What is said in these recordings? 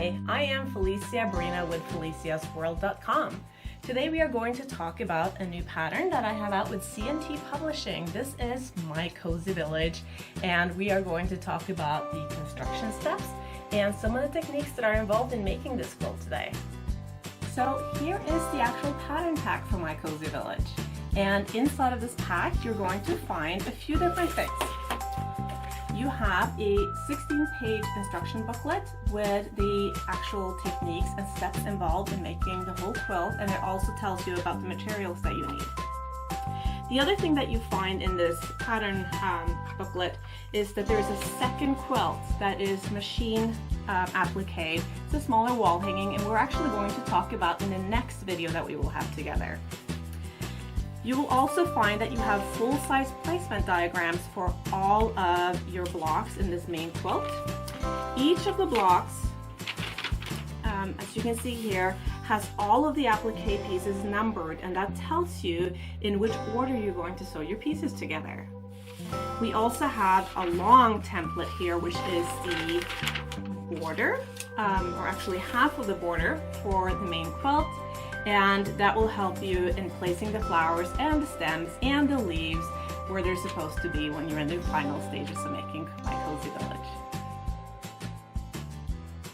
Hi, I am Felicia Brina with FELICIA'S Today we are going to talk about a new pattern that I have out with C&T Publishing. This is My Cozy Village, and we are going to talk about the construction steps and some of the techniques that are involved in making this quilt today. So here is the actual pattern pack for My Cozy Village. And inside of this pack, you're going to find a few different things. You have a 16-page instruction booklet with the actual techniques and steps involved in making the whole quilt, and it also tells you about the materials that you need. The other thing that you find in this pattern booklet is that there's a second quilt that is machine applique. It's a smaller wall hanging, and we're actually going to talk about in the next video that we will have together. You will also find that you have full-size placement diagrams for all of your blocks in this main quilt. Each of the blocks, as you can see here, has all of the applique pieces numbered, and that tells you in which order you're going to sew your pieces together. We also have a long template here, which is the border, or actually half of the border for the main quilt. And that will help you in placing the flowers and the stems and the leaves where they're supposed to be when you're in the final stages of making My Cozy Village.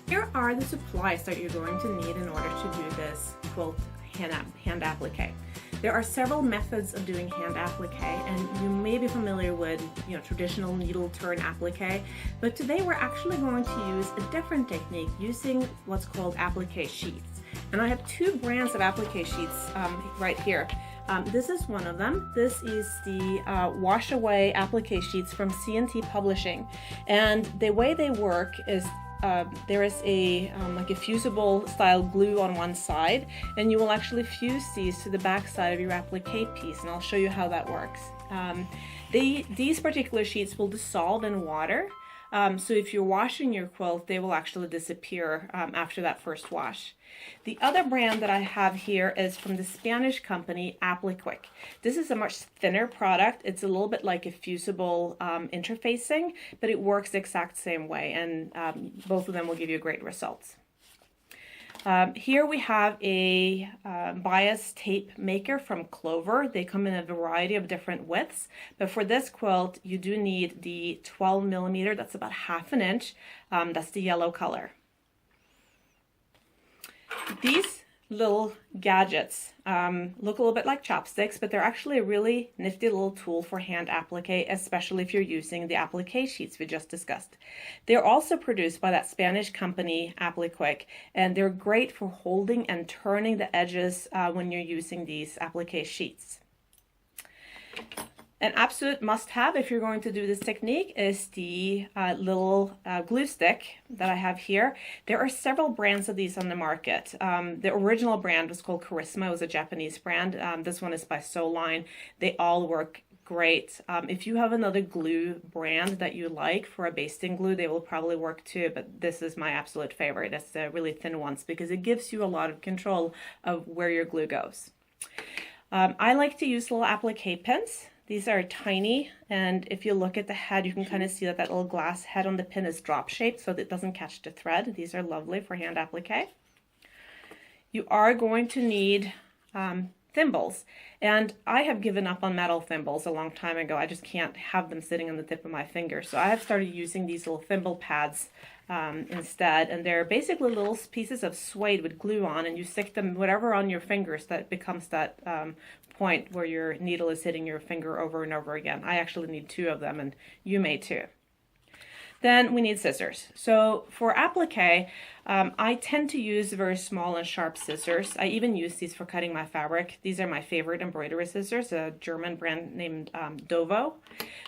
Here are the supplies that you're going to need in order to do this quilt hand applique. There are several methods of doing hand applique, and you may be familiar with traditional needle turn applique, but today we're actually going to use a different technique using what's called applique sheets. And I have two brands of applique sheets right here. This is one of them. This is the wash away applique sheets from C&T Publishing, and the way they work is there is a like a fusible style glue on one side, and you will actually fuse these to the back side of your applique piece, and I'll show you how that works. These particular sheets will dissolve in water, so if you're washing your quilt, they will actually disappear after that first wash. The other brand that I have here is from the Spanish company Applique. This is a much thinner product. It's a little bit like a fusible interfacing, but it works the exact same way, and both of them will give you great results. Here we have a bias tape maker from Clover. They come in a variety of different widths, but for this quilt you do need the 12 millimeter, that's about ½ inch, that's the yellow color. These little gadgets look a little bit like chopsticks, but they're actually a really nifty little tool for hand applique, especially if you're using the applique sheets we just discussed. They're also produced by that Spanish company Applique, and they're great for holding and turning the edges when you're using these applique sheets. An absolute must-have if you're going to do this technique is the little glue stick that I have here. There are several brands of these on the market. The original brand was called Kurumi. It was a Japanese brand. This one is by Soline. They all work great. If you have another glue brand that you like for a basting glue, they will probably work too, but this is my absolute favorite. It's the really thin ones because it gives you a lot of control of where your glue goes. I like to use little applique pins. These are tiny, and if you look at the head, you can kind of see that that little glass head on the pin is drop shaped so that it doesn't catch the thread. These are lovely for hand applique. You are going to need thimbles, and I have given up on metal thimbles a long time ago. I just can't have them sitting on the tip of my finger, so I have started using these little thimble pads instead, and they're basically little pieces of suede with glue on, and you stick them whatever on your fingers that becomes that point where your needle is hitting your finger over and over again. I actually need 2 of them, and you may too. Then we need scissors. So for applique, I tend to use very small and sharp scissors. I even use these for cutting my fabric. These are my favorite embroidery scissors, a German brand named Dovo.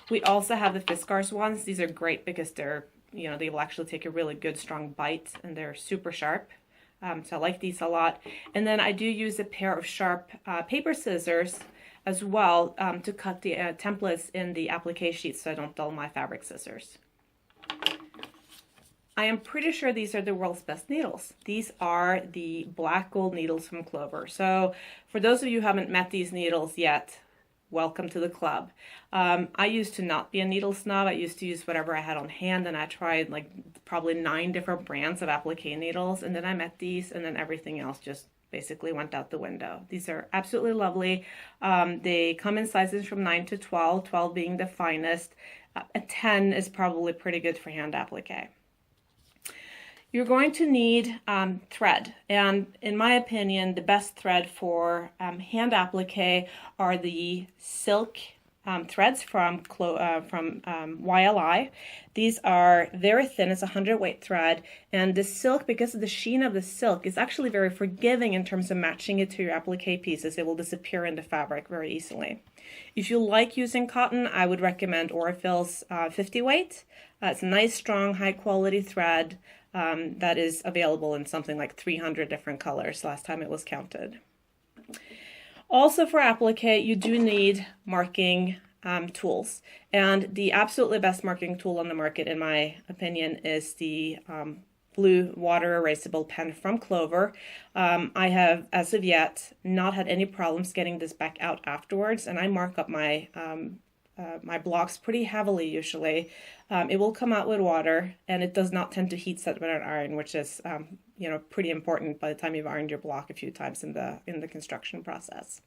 We also have the Fiskars ones. These are great because they're, they will actually take a really good strong bite, and they're super sharp. So I like these a lot. And then I do use a pair of sharp paper scissors as well to cut the templates in the applique sheets so I don't dull my fabric scissors. I am pretty sure these are the world's best needles. These are the black gold needles from Clover. So for those of you who haven't met these needles yet, welcome to the club. I used to not be a needle snob. I used to use whatever I had on hand, and I tried like probably 9 different brands of applique needles, and then I met these, and then everything else just basically went out the window. These are absolutely lovely. They come in sizes from 9 to 12, 12 being the finest. A 10 is probably pretty good for hand applique. You're going to need thread, and in my opinion, the best thread for hand applique are the silk threads from YLI. These are very thin. It's a 100-weight thread, and the silk, because of the sheen of the silk, is actually very forgiving in terms of matching it to your applique pieces. It will disappear in the fabric very easily. If you like using cotton, I would recommend Aurifil's 50-weight. It's a nice, strong, high-quality thread that is available in something like 300 different colors last time it was counted. Also for applique, you do need marking tools, and the absolutely best marking tool on the market, in my opinion, is the blue water erasable pen from Clover. I have, as of yet, not had any problems getting this back out afterwards, and I mark up my my blocks pretty heavily usually. It will come out with water, and it does not tend to heat set with an iron, which is you know, pretty important by the time you've ironed your block a few times in the construction process.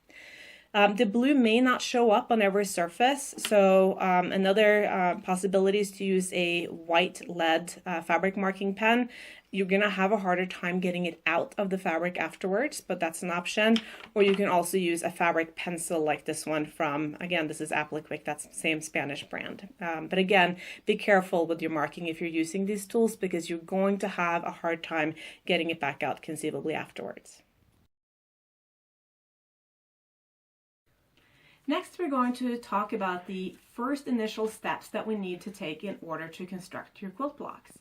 The blue may not show up on every surface, so another possibility is to use a white lead fabric marking pen. You're going to have a harder time getting it out of the fabric afterwards, but that's an option. Or you can also use a fabric pencil like this one from, again, this is Applique, that's the same Spanish brand. But again, be careful with your marking if you're using these tools, because you're going to have a hard time getting it back out conceivably afterwards. Next, we're going to talk about the first initial steps that we need to take in order to construct your quilt blocks.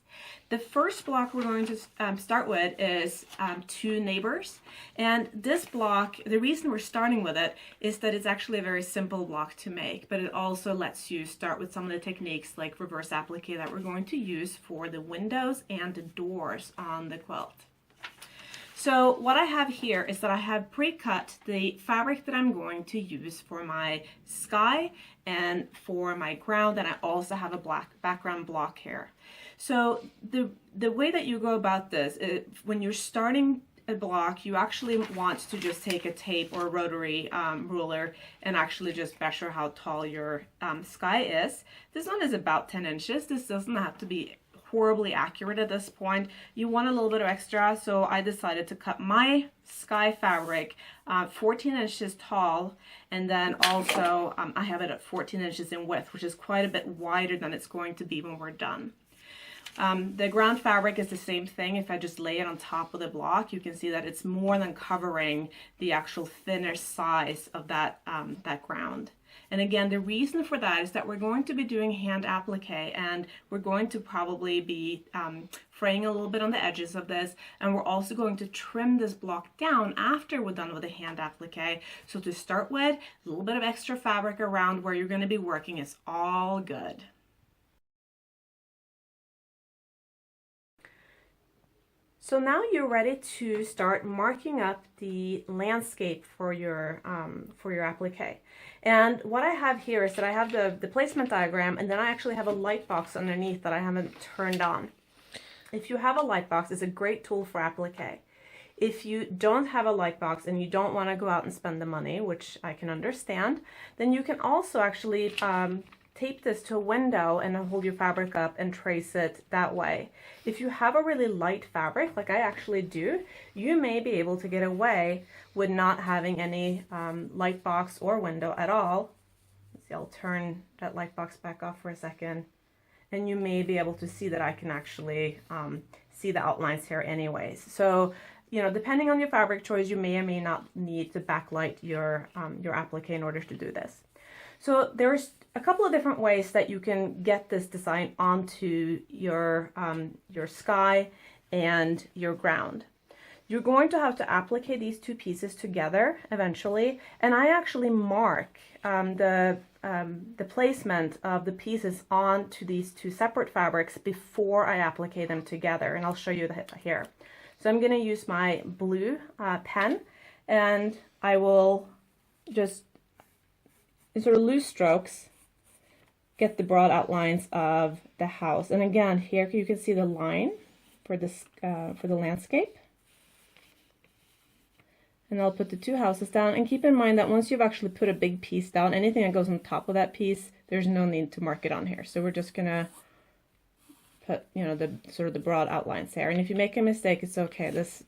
The first block we're going to start with is 2 neighbors. And this block, the reason we're starting with it is that it's actually a very simple block to make, but it also lets you start with some of the techniques like reverse applique that we're going to use for the windows and the doors on the quilt. So what I have here is that I have pre-cut the fabric that I'm going to use for my sky and for my ground, and I also have a black background block here. So the way that you go about this is, when you're starting a block, you actually want to just take a tape or a rotary ruler and actually just measure how tall your sky is. This one is about 10 inches. This doesn't have to be horribly accurate at this point. You want a little bit of extra, so I decided to cut my sky fabric 14 inches tall, and then also I have it at 14 inches in width, which is quite a bit wider than it's going to be when we're done. The ground fabric is the same thing. If I just lay it on top of the block, you can see that it's more than covering the actual finished size of that, that ground. And again, the reason for that is that we're going to be doing hand applique, and we're going to probably be fraying a little bit on the edges of this, and we're also going to trim this block down after we're done with the hand applique. So to start with, a little bit of extra fabric around where you're going to be working is all good. So now you're ready to start marking up the landscape for your applique. And what I have here is that I have the placement diagram, and then I actually have a light box underneath that I haven't turned on. If you have a light box, it's a great tool for applique. If you don't have a light box and you don't want to go out and spend the money, which I can understand, then you can also actually tape this to a window and hold your fabric up and trace it that way. If you have a really light fabric, like I actually do, you may be able to get away with not having any light box or window at all. Let's see, I'll turn that light box back off for a second, and you may be able to see that I can actually see the outlines here anyways. So, you know, depending on your fabric choice, you may or may not need to backlight your applique in order to do this. So there's a couple of different ways that you can get this design onto your sky and your ground. You're going to have to applique these 2 pieces together eventually, and I actually mark the placement of the pieces onto these 2 separate fabrics before I applique them together, and I'll show you that here. So I'm going to use my blue pen, and I will just in sort of loose strokes, get the broad outlines of the house. And again, here you can see the line for this for the landscape. And I'll put the two houses down, and keep in mind that once you've actually put a big piece down, anything that goes on top of that piece, there's no need to mark it on here. So we're just gonna put, you know, the sort of the broad outlines there. And if you make a mistake, it's okay. This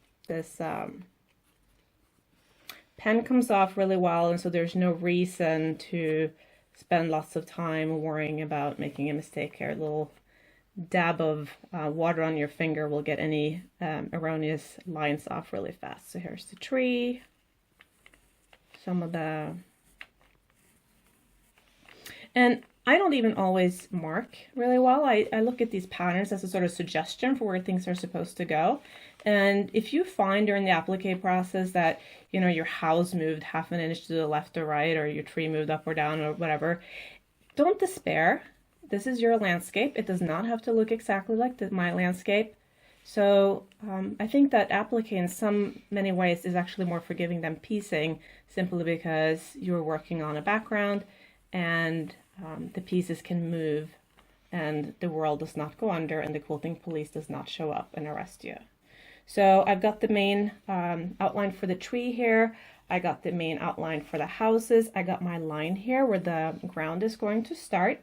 pen comes off really well, and so there's no reason to spend lots of time worrying about making a mistake here. A little dab of water on your finger will get any erroneous lines off really fast. So here's the tree, some of the, and I don't even always mark really well. I look at these patterns as a sort of suggestion for where things are supposed to go. And if you find during the applique process that, you know, your house moved half an inch to the left or right, or your tree moved up or down or whatever, don't despair. This is your landscape. It does not have to look exactly like my landscape. So I think that applique in many ways is actually more forgiving than piecing, simply because you're working on a background and the pieces can move and the world does not go under and the quilting police does not show up and arrest you. So I've got the main outline for the tree here. I got the main outline for the houses. I got my line here where the ground is going to start.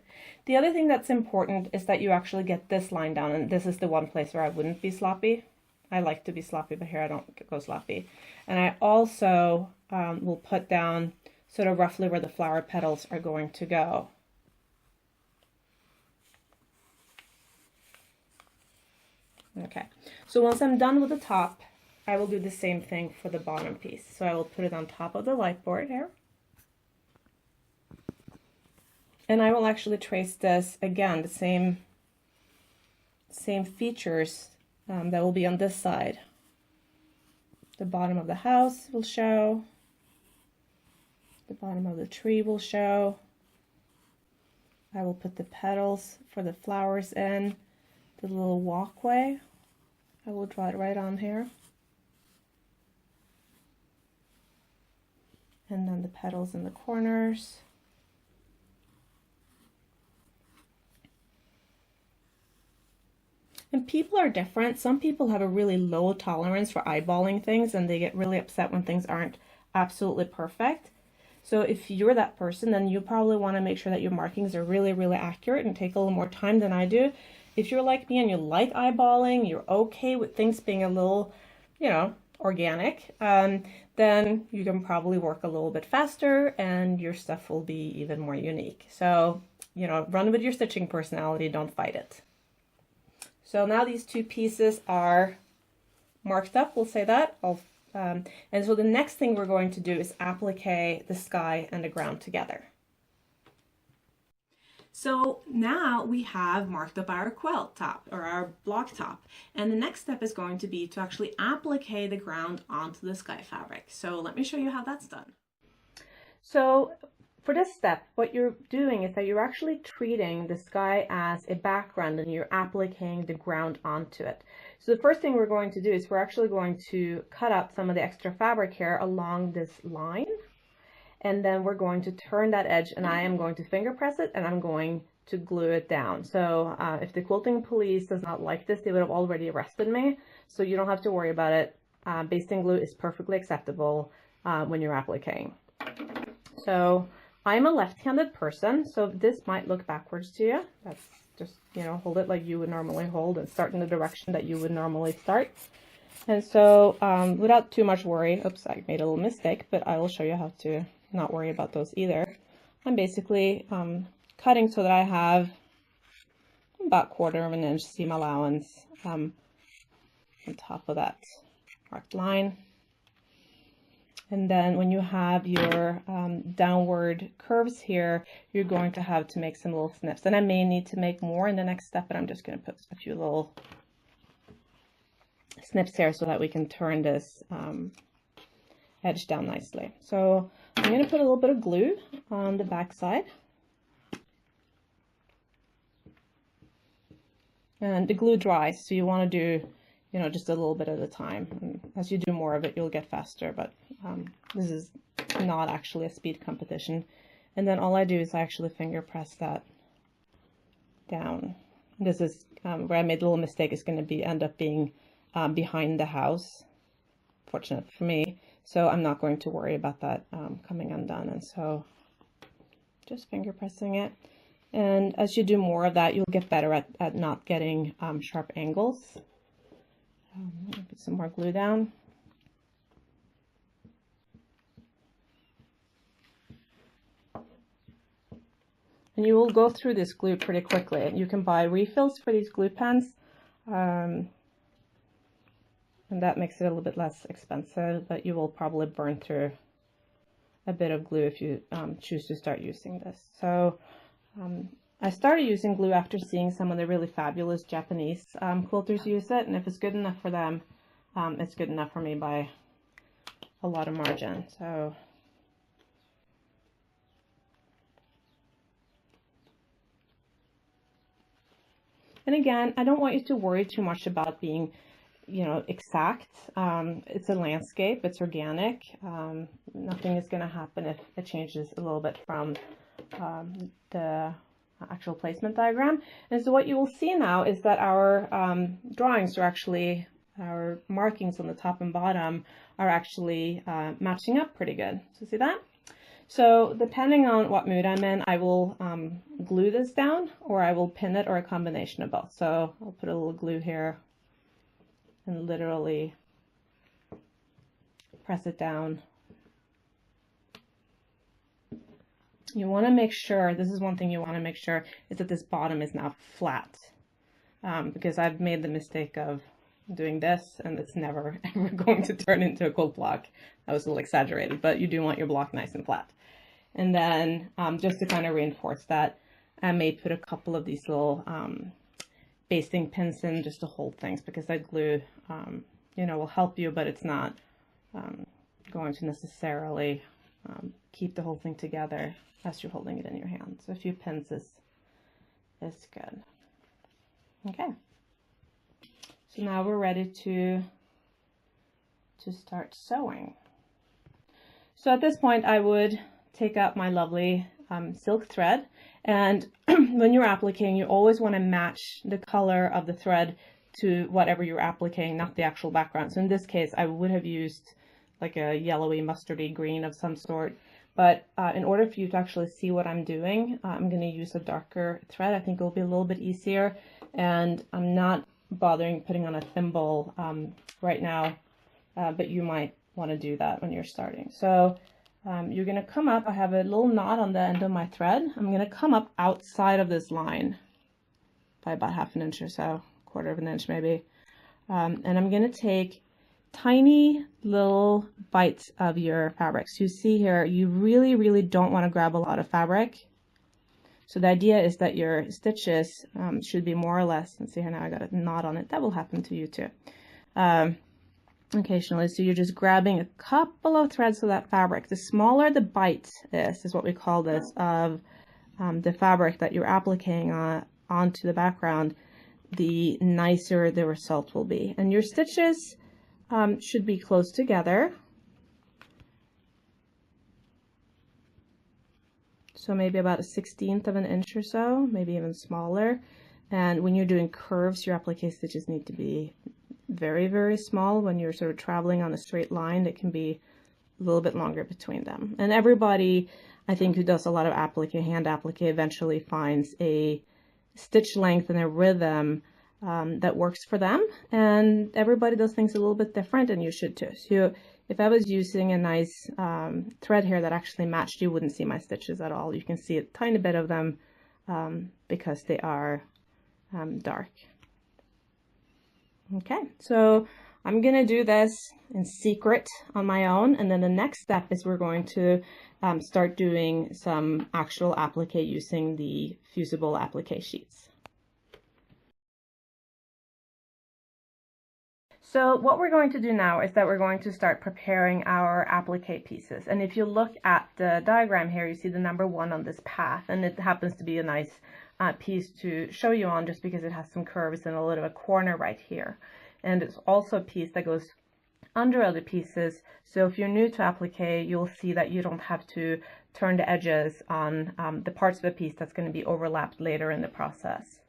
The other thing that's important is that you actually get this line down, and this is the one place where I wouldn't be sloppy. I like to be sloppy, but here I don't go sloppy. And I also will put down sort of roughly where the flower petals are going to go. Okay, so once I'm done with the top, I will do the same thing for the bottom piece. So I will put it on top of the light board here. And I will actually trace this again, the same features that will be on this side. The bottom of the house will show. The bottom of the tree will show. I will put the petals for the flowers in. The little walkway, I will draw it right on here. And then the petals in the corners. And people are different. Some people have a really low tolerance for eyeballing things, and they get really upset when things aren't absolutely perfect. So if you're that person, then you probably want to make sure that your markings are really, really accurate and take a little more time than I do. If you're like me and you like eyeballing, you're okay with things being a little, you know, organic, then you can probably work a little bit faster and your stuff will be even more unique. So, you know, run with your stitching personality, don't fight it. So now these two pieces are marked up, we'll say that. And so the next thing we're going to do is applique the sky and the ground together. So now we have marked up our quilt top or our block top, and the next step is going to be to actually applique the ground onto the sky fabric. So let me show you how that's done. So for this step, what you're doing is that you're actually treating the sky as a background and you're appliquing the ground onto it. So the first thing we're going to do is we're actually going to cut out some of the extra fabric here along this line. And then we're going to turn that edge, and I am going to finger press it, and I'm going to glue it down. So if the quilting police does not like this, they would have already arrested me. So you don't have to worry about it. Basting glue is perfectly acceptable when you're appliquing. So I'm a left-handed person, so this might look backwards to you. That's just, you know, hold it like you would normally hold and start in the direction that you would normally start. And so without too much worry, oops, I made a little mistake, but I will show you how to not worry about those either. I'm basically cutting so that I have about 1/4 of an inch seam allowance on top of that marked line. And then when you have your downward curves here, you're going to have to make some little snips. And I may need to make more in the next step, but I'm just going to put a few little snips here so that we can turn this edge down nicely. So I'm going to put a little bit of glue on the back side. And the glue dries, so you want to do, you know, just a little bit at a time. And as you do more of it, you'll get faster, but this is not actually a speed competition. And then all I do is I actually finger press that down. This is where I made a little mistake. It's going to end up being behind the house, fortunate for me. So I'm not going to worry about that coming undone. And so just finger pressing it. And as you do more of that, you'll get better at not getting sharp angles. Put some more glue down. And you will go through this glue pretty quickly. You can buy refills for these glue pens, and that makes it a little bit less expensive, but you will probably burn through a bit of glue if you choose to start using this. So I started using glue after seeing some of the really fabulous Japanese quilters use it, and if it's good enough for them, it's good enough for me by a lot of margin. So and again, I don't want you to worry too much about being, you know, exact. It's a landscape, it's organic. Nothing is going to happen if it changes a little bit from the actual placement diagram. And so what you will see now is that our drawings are actually, our markings on the top and bottom are actually matching up pretty good. So see that? So depending on what mood I'm in, I will glue this down, or I will pin it, or a combination of both. So I'll put a little glue here and literally press it down. You want to make sure, this is one thing you want to make sure, is that this bottom is now flat. Because I've made the mistake of doing this, and it's never ever going to turn into a quilt block. That was a little exaggerated, but you do want your block nice and flat. And then just to kind of reinforce that, I may put a couple of these little basting pins in just to hold things, because that glue, you know, will help you, but it's not going to necessarily keep the whole thing together as you're holding it in your hand. So a few pins is good. Okay. So now we're ready to start sewing. So at this point, I would take up my lovely silk thread, and when you're appliquing, you always want to match the color of the thread to whatever you're appliquing, not the actual background. So in this case, I would have used like a yellowy mustardy green of some sort, but in order for you to actually see what I'm doing, I'm going to use a darker thread. I think it'll be a little bit easier, and I'm not bothering putting on a thimble right now, but you might want to do that when you're starting. So you're going to come up, I have a little knot on the end of my thread. I'm going to come up outside of this line by about ½ an inch or so, ¼ of an inch maybe. And I'm going to take tiny little bites of your fabric. So you see here, you really, really don't want to grab a lot of fabric. So the idea is that your stitches should be more or less, and see here now I got a knot on it. That will happen to you too. Occasionally, so you're just grabbing a couple of threads of that fabric. The smaller the bite is what we call this, of the fabric that you're appliquing onto the background, the nicer the result will be. And your stitches should be close together. So maybe about a 1/16 of an inch or so, maybe even smaller. And when you're doing curves, your applique stitches need to be very, very small. When you're sort of traveling on a straight line, it can be a little bit longer between them. And everybody, I think, who does a lot of applique, hand applique, eventually finds a stitch length and a rhythm that works for them. And everybody does things a little bit different, and you should too. So if I was using a nice thread here that actually matched, you wouldn't see my stitches at all. You can see a tiny bit of them because they are dark. Okay, so I'm going to do this in secret on my own, and then the next step is we're going to start doing some actual applique using the fusible applique sheets. So what we're going to do now is that we're going to start preparing our applique pieces. And if you look at the diagram here, you see the number 1 on this path, and it happens to be a nice piece to show you on just because it has some curves and a little bit of a corner right here. And it's also a piece that goes under other pieces. So if you're new to applique, you'll see that you don't have to turn the edges on the parts of a piece that's going to be overlapped later in the process.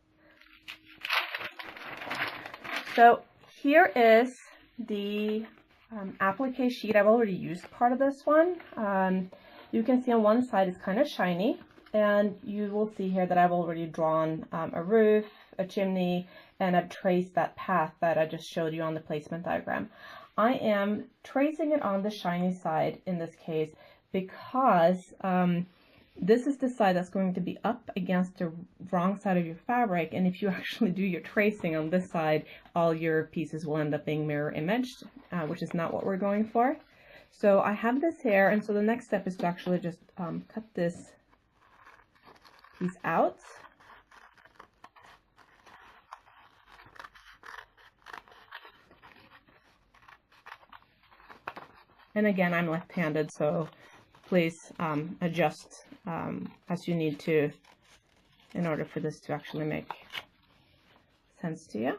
So here is the applique sheet. I've already used part of this one. You can see on one side it's kind of shiny, and you will see here that I've already drawn a roof, a chimney, and I've traced that path that I just showed you on the placement diagram. I am tracing it on the shiny side in this case because this is the side that's going to be up against the wrong side of your fabric, and if you actually do your tracing on this side, all your pieces will end up being mirror imaged, which is not what we're going for. So I have this here, and so the next step is to actually just cut this piece out. And again, I'm left-handed, so please adjust as you need to in order for this to actually make sense to you.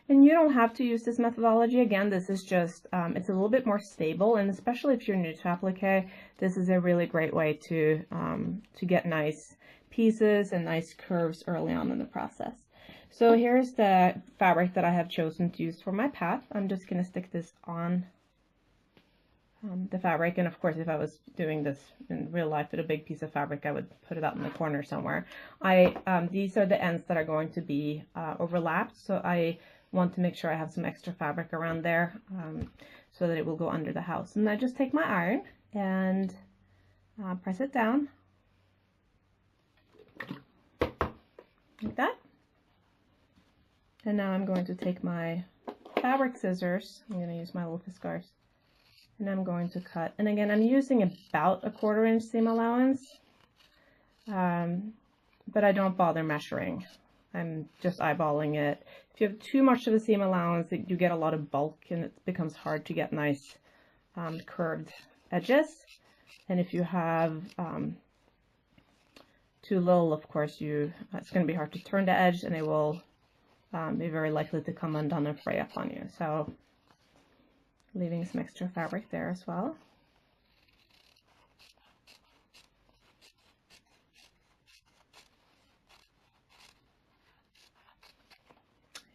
And you don't have to use this methodology. Again, this is just, it's a little bit more stable, and especially if you're new to applique, this is a really great way to get nice pieces and nice curves early on in the process. So here's the fabric that I have chosen to use for my path. I'm just going to stick this on the fabric, and of course if I was doing this in real life with a big piece of fabric, I would put it out in the corner somewhere. These are the ends that are going to be overlapped, so I want to make sure I have some extra fabric around there so that it will go under the house. And I just take my iron and press it down like that. And now I'm going to take my fabric scissors. I'm going to use my little Fiskars, and I'm going to cut. And again, I'm using about a 1/4 inch seam allowance, but I don't bother measuring. I'm just eyeballing it. If you have too much of a seam allowance, you get a lot of bulk, and it becomes hard to get nice curved edges. And if you have too little, of course, it's going to be hard to turn the edge, and it will be very likely to come undone and fray up on you. So leaving some extra fabric there as well.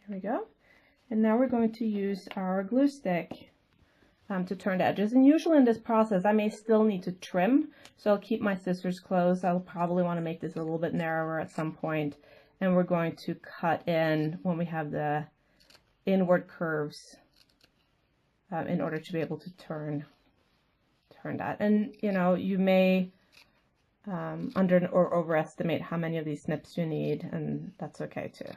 Here we go. And now we're going to use our glue stick to turn the edges. And usually in this process, I may still need to trim, so I'll keep my scissors closed. I'll probably want to make this a little bit narrower at some point. And we're going to cut in when we have the inward curves in order to be able to turn that. And you know, you may under or overestimate how many of these snips you need, and that's okay too.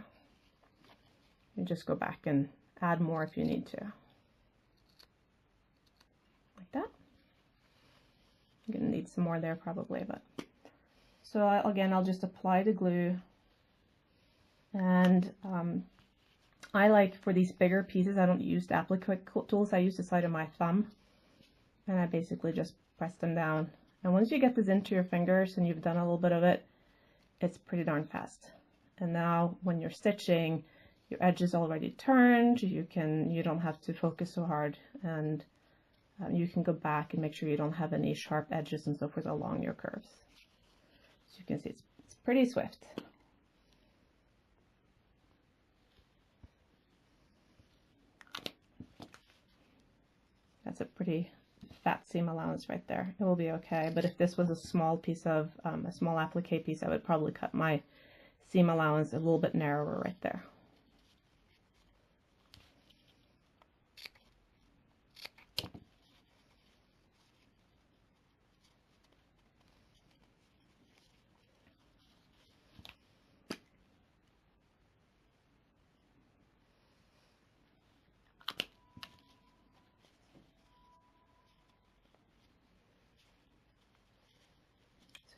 You just go back and add more if you need to, like that. I'm gonna need some more there probably, but so again, I'll just apply the glue. And I like, for these bigger pieces, I don't use the applique tools. I use the side of my thumb, and I basically just press them down. And once you get this into your fingers and you've done a little bit of it, it's pretty darn fast. And now when you're stitching, your edge is already turned. You don't have to focus so hard, and you can go back and make sure you don't have any sharp edges and so forth along your curves. So you can see it's pretty swift. That's a pretty fat seam allowance right there. It will be okay, but if this was a small piece of, a small applique piece, I would probably cut my seam allowance a little bit narrower right there.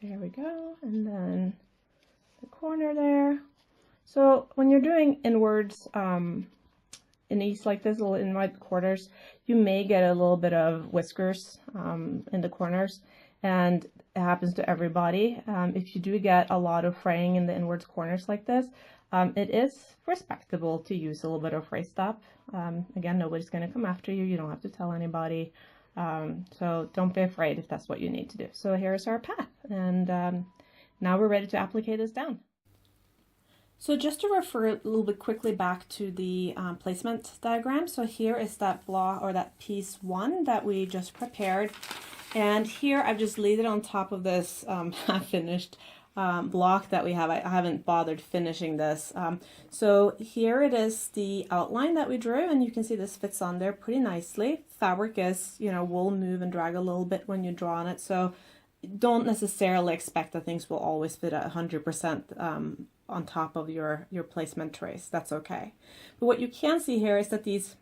Here we go, and then the corner there. So when you're doing inwards in these like this little inward quarters, you may get a little bit of whiskers in the corners, and it happens to everybody. If you do get a lot of fraying in the inwards corners like this, it is respectable to use a little bit of fray stop. Again, nobody's going to come after you. You don't have to tell anybody. So don't be afraid if that's what you need to do. So here's our path, and now we're ready to applique this down. So just to refer a little bit quickly back to the placement diagram. So here is that block, or that piece 1 that we just prepared. And here I've just laid it on top of this half-finished block that we have. I haven't bothered finishing this. So here it is, the outline that we drew, and you can see this fits on there pretty nicely. Fabric is, you know, will move and drag a little bit when you draw on it. So don't necessarily expect that things will always fit at 100% on top of your placement trace. That's okay. But what you can see here is that these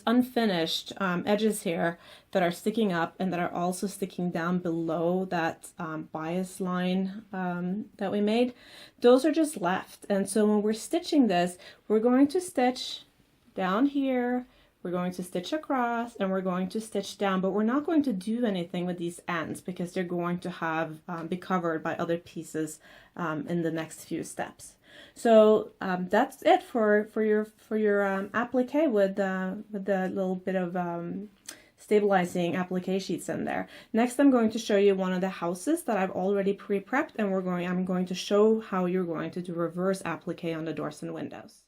unfinished edges here that are sticking up and that are also sticking down below that bias line that we made, those are just left. And so when we're stitching this, we're going to stitch down here, we're going to stitch across, and we're going to stitch down, but we're not going to do anything with these ends because they're going to have be covered by other pieces in the next few steps. So that's it for your applique with the little bit of stabilizing applique sheets in there. Next, I'm going to show you one of the houses that I've already pre-prepped, and I'm going to show how you're going to do reverse applique on the doors and windows.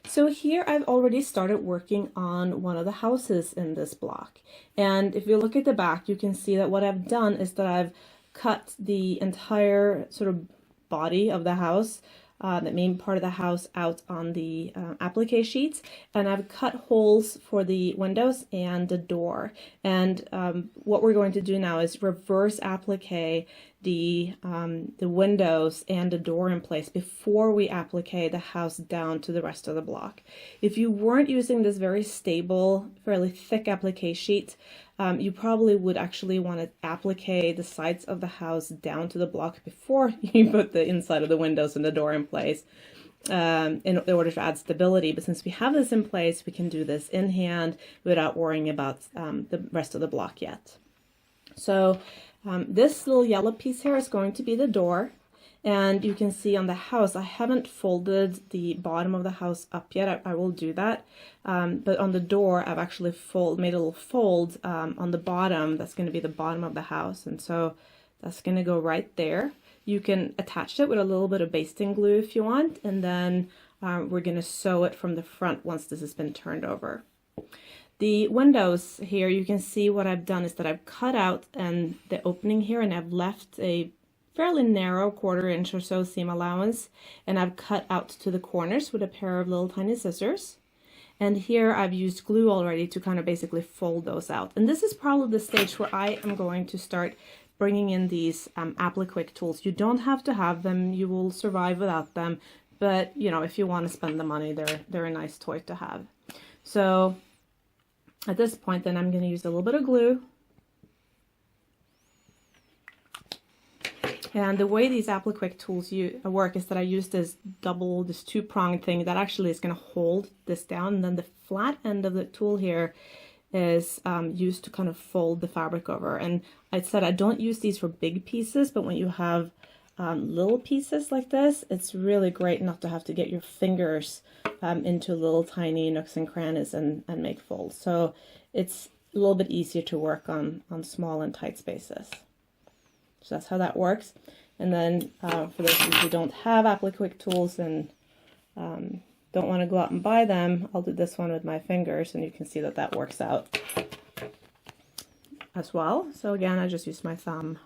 So here I've already started working on one of the houses in this block. And if you look at the back, you can see that what I've done is that I've cut the entire sort of body of the house, the main part of the house, out on the applique sheets, and I've cut holes for the windows and the door. And what we're going to do now is reverse applique the windows and the door in place before we applique the house down to the rest of the block. If you weren't using this very stable, fairly thick applique sheet, you probably would actually want to applique the sides of the house down to the block before you put the inside of the windows and the door in place in order to add stability. But since we have this in place, we can do this in hand without worrying about the rest of the block yet. So this little yellow piece here is going to be the door, and you can see on the house I haven't folded the bottom of the house up yet. I will do that, but on the door I've actually made a little fold on the bottom. That's going to be the bottom of the house, and so that's going to go right there. You can attach it with a little bit of basting glue if you want, and then we're going to sew it from the front once this has been turned over. The windows here, you can see what I've done is that I've cut out the opening here, and I've left a fairly narrow 1/4 inch or so seam allowance, and I've cut out to the corners with a pair of little tiny scissors. And here I've used glue already to kind of basically fold those out. And this is probably the stage where I am going to start bringing in these applique tools. You don't have to have them, you will survive without them, but you know, if you want to spend the money, they're a nice toy to have. So at this point, then I'm going to use a little bit of glue. And the way these applique tools work is that I use this 2-pronged thing that actually is going to hold this down. And then the flat end of the tool here is used to kind of fold the fabric over. And I said I don't use these for big pieces, but when you have little pieces like this, it's really great not to have to get your fingers into little tiny nooks and crannies and make folds. So it's a little bit easier to work on small and tight spaces. So that's how that works. And then for those of you who don't have applique tools and don't want to go out and buy them, I'll do this one with my fingers, and you can see that that works out as well. So again, I just use my thumb.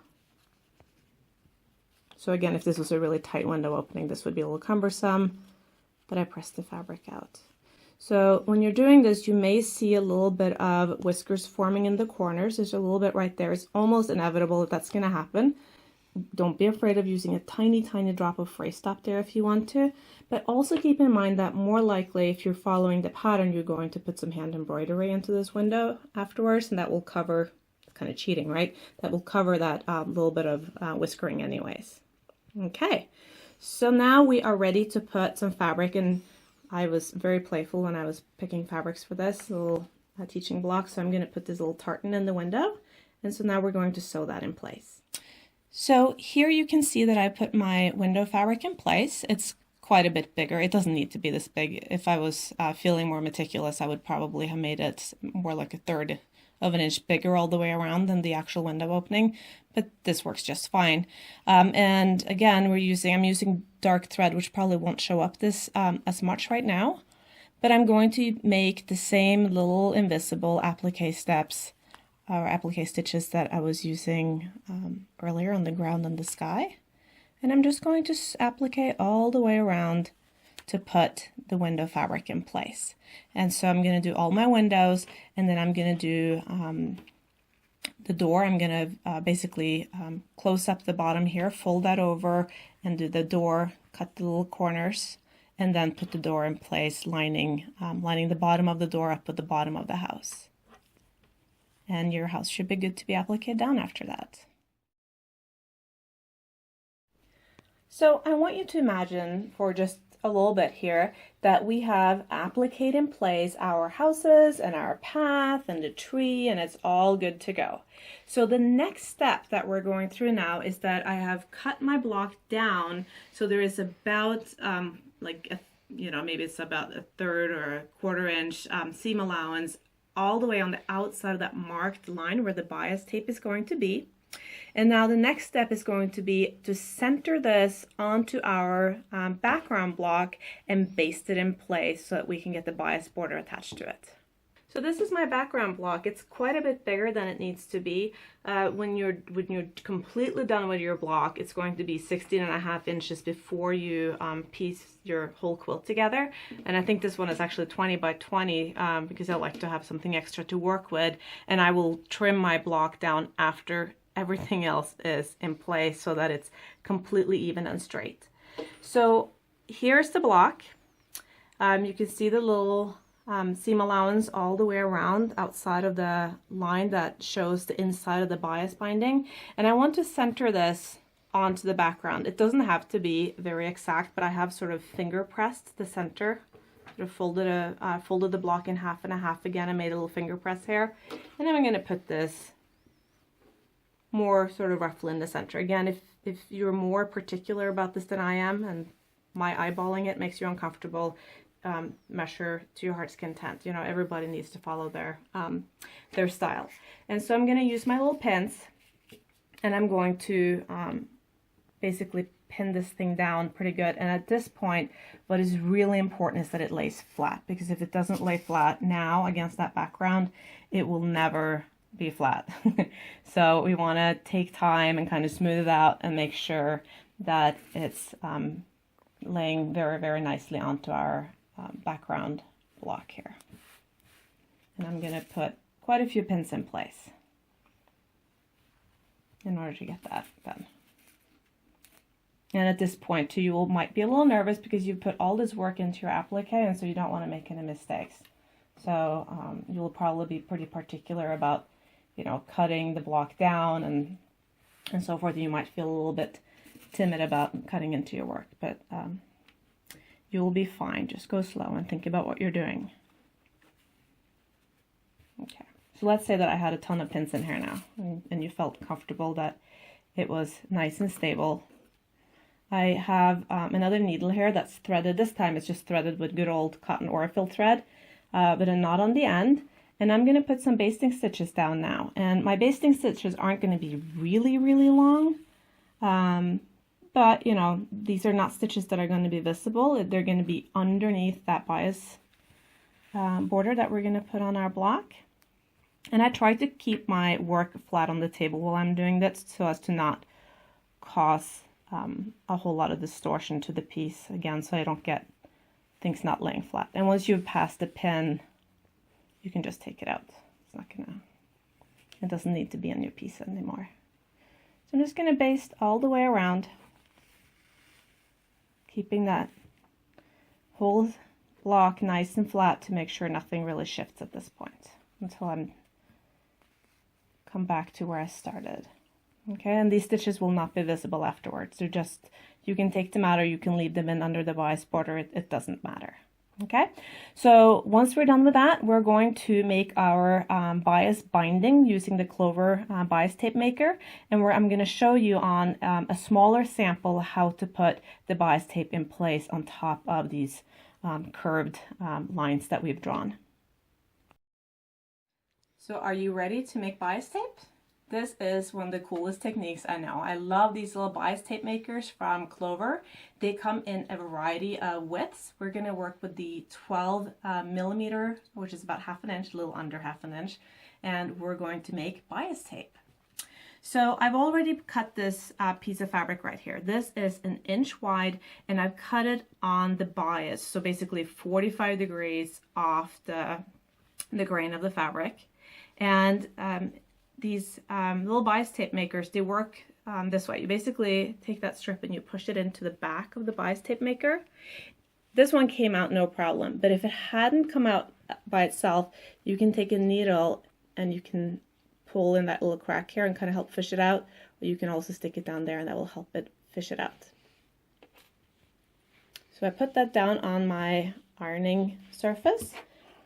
So again, if this was a really tight window opening, this would be a little cumbersome, but I press the fabric out. So when you're doing this, you may see a little bit of whiskers forming in the corners. There's a little bit right there. It's almost inevitable that that's going to happen. Don't be afraid of using a tiny, tiny drop of fray stop there if you want to. But also keep in mind that more likely, if you're following the pattern, you're going to put some hand embroidery into this window afterwards, and that will cover, kind of cheating, right? That will cover that little bit of whiskering anyways. Okay, so now we are ready to put some fabric, and I was very playful when I was picking fabrics for this little teaching block, so I'm going to put this little tartan in the window, and so now we're going to sew that in place. So here you can see that I put my window fabric in place. It's quite a bit bigger. It doesn't need to be this big. If I was feeling more meticulous, I would probably have made it more like 1/3 of an inch bigger all the way around than the actual window opening, but this works just fine. And again, I'm using dark thread, which probably won't show up this as much right now, but I'm going to make the same little invisible applique steps or applique stitches that I was using earlier on the ground and the sky. And I'm just going to applique all the way around to put the window fabric in place. And so I'm going to do all my windows, and then I'm going to do the door. I'm going to basically close up the bottom here, fold that over, and do the door, cut the little corners, and then put the door in place, lining the bottom of the door up with the bottom of the house. And your house should be good to be appliqued down after that. So I want you to imagine for just a little bit here that we have appliqued in place our houses and our path and the tree, and it's all good to go. So the next step that we're going through now is that I have cut my block down, so there is about maybe it's about 1/3 or 1/4 inch seam allowance all the way on the outside of that marked line where the bias tape is going to be. And now the next step is going to be to center this onto our background block and baste it in place so that we can get the bias border attached to it. So this is my background block. It's quite a bit bigger than it needs to be. When you're completely done with your block, it's going to be 16.5 inches before you piece your whole quilt together. And I think this one is actually 20 by 20 because I like to have something extra to work with. And I will trim my block down after everything else is in place so that it's completely even and straight. So here's the block. You can see the little seam allowance all the way around outside of the line that shows the inside of the bias binding. And I want to center this onto the background. It doesn't have to be very exact, but I have sort of finger pressed the center, sort of folded the block in 1/2 and 1/2 again and made a little finger press here. And then I'm going to put this more sort of roughly in the center. Again, if you're more particular about this than I am, and my eyeballing it makes you uncomfortable, measure to your heart's content. You know, everybody needs to follow their style. And so I'm going to use my little pins, and I'm going to basically pin this thing down pretty good. And at this point, what is really important is that it lays flat, because if it doesn't lay flat now against that background, it will never be flat. So we want to take time and kind of smooth it out and make sure that it's laying very, very nicely onto our background block here. And I'm going to put quite a few pins in place in order to get that done. And at this point too, you might be a little nervous because you put all this work into your applique, and so you don't want to make any mistakes. So you'll probably be pretty particular about, you know, cutting the block down and so forth. You might feel a little bit timid about cutting into your work, but you will be fine. Just go slow and think about what you're doing. Okay, so let's say that I had a ton of pins in here now, and you felt comfortable that it was nice and stable. I have another needle here that's threaded. This time it's just threaded with good old cotton Orifil thread, but a knot on the end. And I'm going to put some basting stitches down now. And my basting stitches aren't going to be really, really long. But, you know, these are not stitches that are going to be visible. They're going to be underneath that bias border that we're going to put on our block. And I try to keep my work flat on the table while I'm doing this so as to not cause a whole lot of distortion to the piece, again, so I don't get things not laying flat. And once you've passed the pin, you can just take it out. It's not gonna, it doesn't need to be on your piece anymore. So I'm just gonna baste all the way around, keeping that whole block nice and flat to make sure nothing really shifts at this point until I'm come back to where I started. Okay, and these stitches will not be visible afterwards. They're just, you can take them out or you can leave them in under the bias border. It doesn't matter. Okay, so once we're done with that, we're going to make our bias binding using the Clover bias tape maker, and I'm going to show you on a smaller sample how to put the bias tape in place on top of these curved lines that we've drawn. So are you ready to make bias tape? This is one of the coolest techniques I know. I love these little bias tape makers from Clover. They come in a variety of widths. We're going to work with the 12 millimeter, which is about ½ inch, a little under ½ inch, and we're going to make bias tape. So I've already cut this piece of fabric right here. This is 1 inch wide, and I've cut it on the bias, so basically 45 degrees off the grain of the fabric. And these little bias tape makers, they work this way. You basically take that strip and you push it into the back of the bias tape maker. This one came out no problem, but if it hadn't come out by itself, you can take a needle and you can pull in that little crack here and kind of help fish it out, or you can also stick it down there and that will help it fish it out. So I put that down on my ironing surface.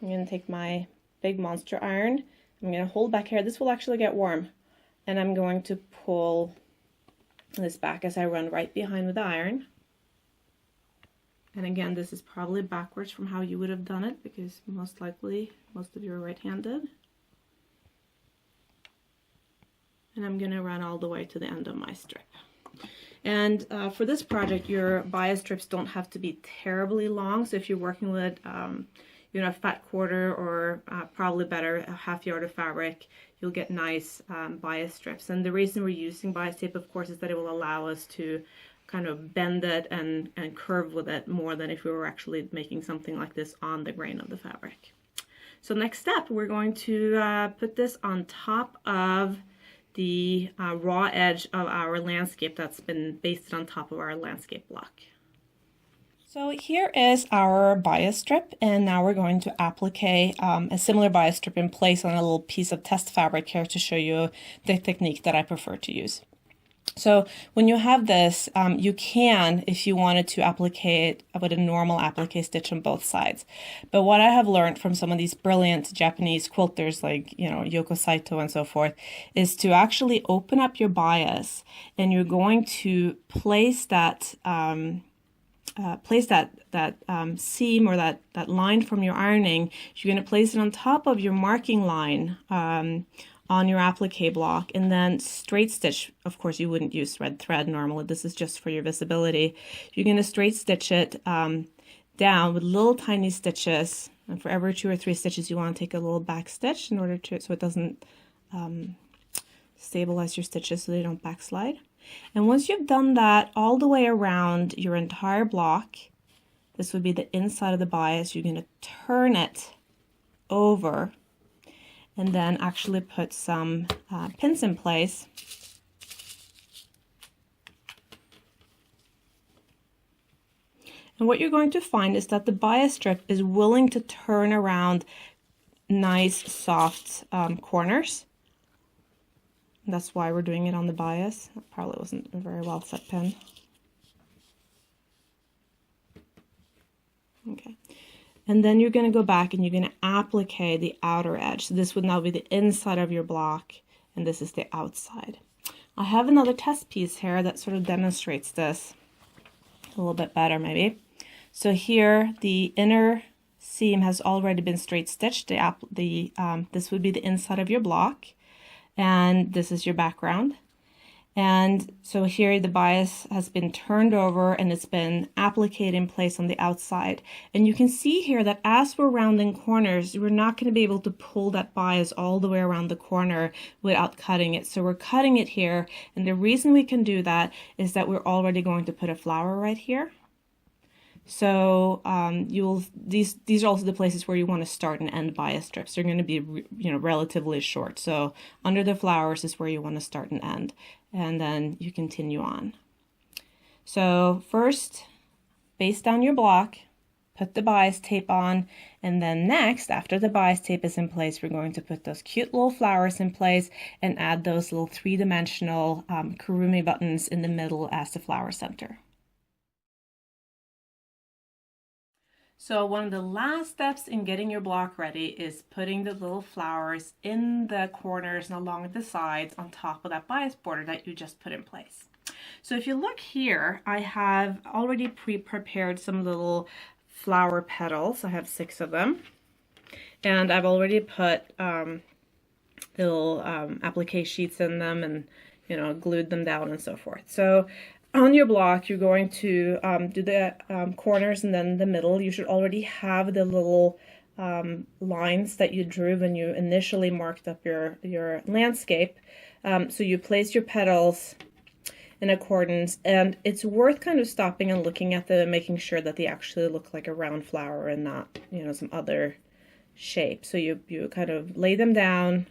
I'm going to take my big monster iron. I'm going to hold back here. This will actually get warm, and I'm going to pull this back as I run right behind with the iron. And again, this is probably backwards from how you would have done it, because most likely most of you are right-handed. And I'm going to run all the way to the end of my strip. And for this project, your bias strips don't have to be terribly long. So if you're working with you know, a fat quarter or probably better, a ½ yard of fabric, you'll get nice bias strips. And the reason we're using bias tape, of course, is that it will allow us to kind of bend it and curve with it more than if we were actually making something like this on the grain of the fabric. So next step, we're going to put this on top of the raw edge of our landscape that's been basted on top of our landscape block. So here is our bias strip, and now we're going to applique a similar bias strip in place on a little piece of test fabric here to show you the technique that I prefer to use. So when you have this, you can, if you wanted to applique it with a normal applique stitch on both sides. But what I have learned from some of these brilliant Japanese quilters like, you know, Yoko Saito and so forth, is to actually open up your bias, and you're going to place that seam or that line from your ironing. You're going to place it on top of your marking line on your applique block, and then straight stitch. Of course, you wouldn't use red thread normally. This is just for your visibility. You're going to straight stitch it down with little tiny stitches, and for every 2 or 3 stitches, you want to take a little back stitch in order to, so it doesn't stabilize your stitches so they don't backslide. And once you've done that all the way around your entire block, this would be the inside of the bias, you're going to turn it over and then actually put some pins in place. And what you're going to find is that the bias strip is willing to turn around nice, soft corners. And that's why we're doing it on the bias. That probably wasn't a very well set pin. Okay. And then you're going to go back and you're going to applique the outer edge. So this would now be the inside of your block, and this is the outside. I have another test piece here that sort of demonstrates this a little bit better maybe. So here the inner seam has already been straight stitched. This would be the inside of your block, and this is your background. And so here the bias has been turned over and it's been appliqued in place on the outside. And you can see here that as we're rounding corners, we're not going to be able to pull that bias all the way around the corner without cutting it. So we're cutting it here. And the reason we can do that is that we're already going to put a flower right here. So these are also the places where you want to start and end bias strips. They're going to be relatively short. So under the flowers is where you want to start and end, and then you continue on. So first, base down your block, put the bias tape on, and then next, after the bias tape is in place, we're going to put those cute little flowers in place and add those little 3-dimensional Kurumi buttons in the middle as the flower center. So one of the last steps in getting your block ready is putting the little flowers in the corners and along the sides on top of that bias border that you just put in place. So if you look here, I have already pre-prepared some little flower petals. I have 6 of them. And I've already put little applique sheets in them and, you know, glued them down and so forth. So on your block, you're going to do the corners and then the middle. You should already have the little lines that you drew when you initially marked up your landscape. So you place your petals in accordance, and it's worth kind of stopping and looking at them and making sure that they actually look like a round flower and not, you know, some other shape. So you kind of lay them down,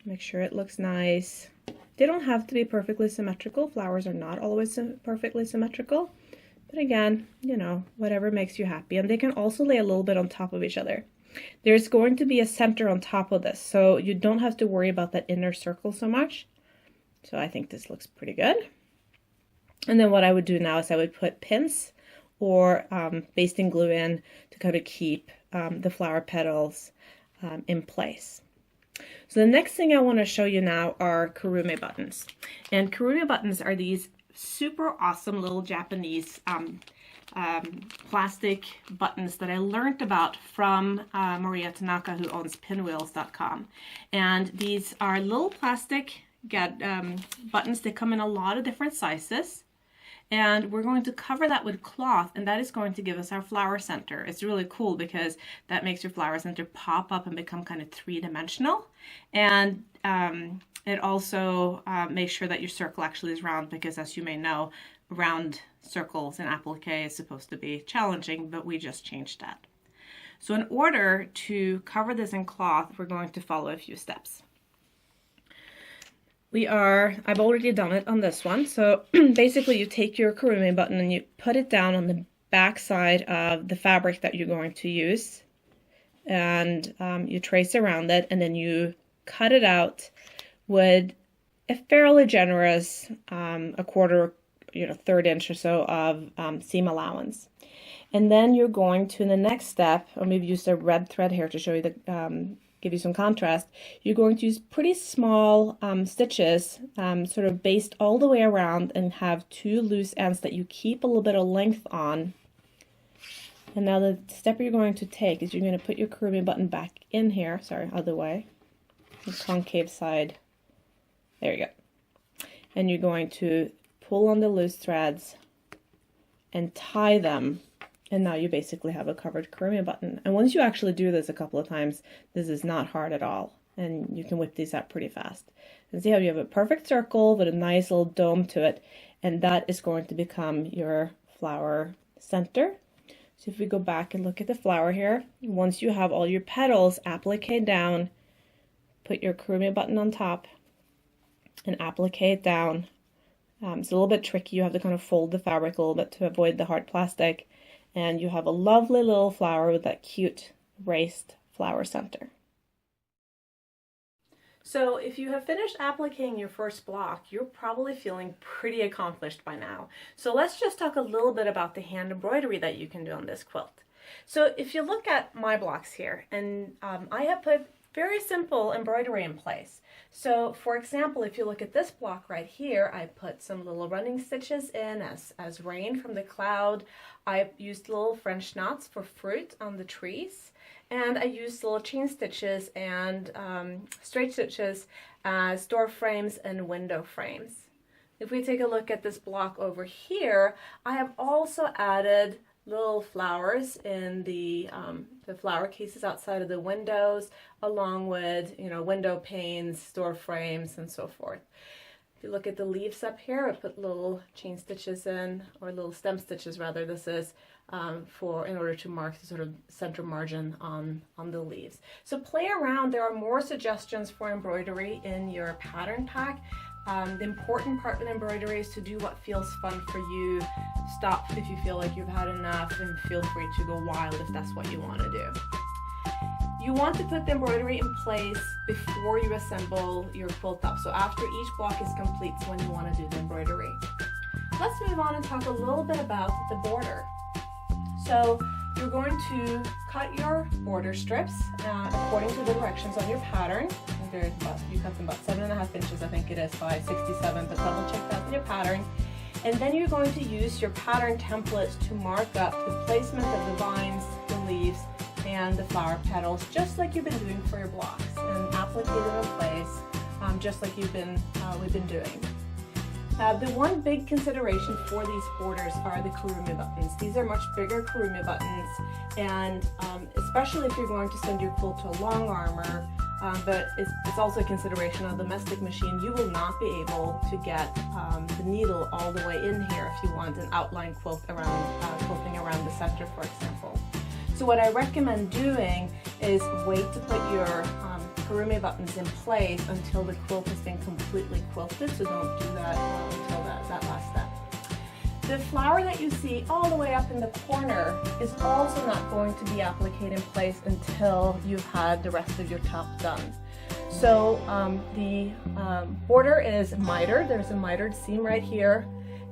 make sure it looks nice. They don't have to be perfectly symmetrical. Flowers are not always perfectly symmetrical, but again, you know, whatever makes you happy. And they can also lay a little bit on top of each other. There's going to be a center on top of this, so you don't have to worry about that inner circle so much. So I think this looks pretty good. And then what I would do now is I would put pins or basting glue in to kind of keep the flower petals in place. So the next thing I want to show you now are Kurumi buttons. And Kurumi buttons are these super awesome little Japanese plastic buttons that I learned about from Maria Tanaka, who owns pinwheels.com. And these are little plastic buttons that come in a lot of different sizes. And we're going to cover that with cloth, and that is going to give us our flower center. It's really cool because that makes your flower center pop up and become kind of 3-dimensional. And it also makes sure that your circle actually is round, because as you may know, round circles in applique is supposed to be challenging, but we just changed that. So in order to cover this in cloth, we're going to follow a few steps. I've already done it on this one. So basically you take your Kurumi button and you put it down on the back side of the fabric that you're going to use. And you trace around it, and then you cut it out with a fairly generous a quarter, third inch or so of seam allowance. And then you're going to, in the next step, or maybe use a red thread here to show you the give you some contrast, you're going to use pretty small stitches sort of based all the way around, and have 2 loose ends that you keep a little bit of length on. And now the step you're going to take is you're going to put your Kurumi button back in here, sorry, other way, the concave side, there you go. And you're going to pull on the loose threads and tie them. And now you basically have a covered Kurumi button. And once you actually do this a couple of times, this is not hard at all. And you can whip these out pretty fast. And see how you have a perfect circle with a nice little dome to it. And that is going to become your flower center. So if we go back and look at the flower here, once you have all your petals appliqué down, put your Kurumi button on top and applique it down. It's a little bit tricky. You have to kind of fold the fabric a little bit to avoid the hard plastic. And you have a lovely little flower with that cute raised flower center. So if you have finished appliquing your first block, you're probably feeling pretty accomplished by now. So let's just talk a little bit about the hand embroidery that you can do on this quilt. So if you look at my blocks here, and I have put very simple embroidery in place. So for example, if you look at this block right here, I put some little running stitches in as rain from the cloud. I used little French knots for fruit on the trees. And I used little chain stitches and straight stitches as door frames and window frames. If we take a look at this block over here, I have also added little flowers in the flower cases outside of the windows, along with, window panes, door frames, and so forth. If you look at the leaves up here, I put little chain stitches in, or little stem stitches rather, this is, in order to mark the sort of center margin on the leaves. So play around. There are more suggestions for embroidery in your pattern pack. The important part with embroidery is to do what feels fun for you. Stop if you feel like you've had enough, and feel free to go wild if that's what you want to do. You want to put the embroidery in place before you assemble your quilt up. So after each block is complete is when you want to do the embroidery. Let's move on and talk a little bit about the border. So you're going to cut your border strips according to the directions on your pattern. You cut them about 7.5 inches, I think it is, by 67, but double check that in your pattern. And then you're going to use your pattern templates to mark up the placement of the vines, the leaves, and the flower petals, just like you've been doing for your blocks, and applique them in place, just like we've been doing. The one big consideration for these borders are the Kurumi buttons. These are much bigger Kurumi buttons, and especially if you're going to send your quilt to a long armor, but it's also a consideration on the domestic machine. You will not be able to get the needle all the way in here if you want an outline quilt around, quilting around the center, for example. So what I recommend doing is wait to put your Kurumi buttons in place until the quilt has been completely quilted, so don't do that until that last step. The flower that you see all the way up in the corner is also not going to be appliqued in place until you've had the rest of your top done. So the border is mitered. There's a mitered seam right here,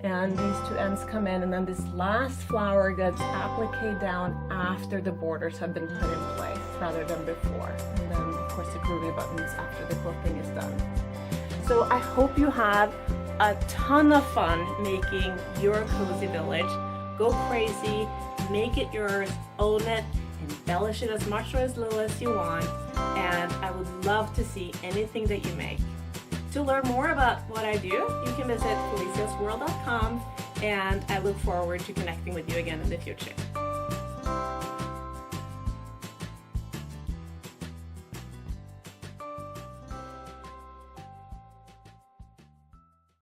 and these two ends come in, and then this last flower gets appliqued down after the borders have been put in place rather than before. And then of course the Kurumi buttons after the quilting is done. So I hope you have a ton of fun making your cozy village. Go crazy, make it yours, own it, embellish it as much or as little as you want, and I would love to see anything that you make. To learn more about what I do, you can visit FELICIA'sworld.com, and I look forward to connecting with you again in the future.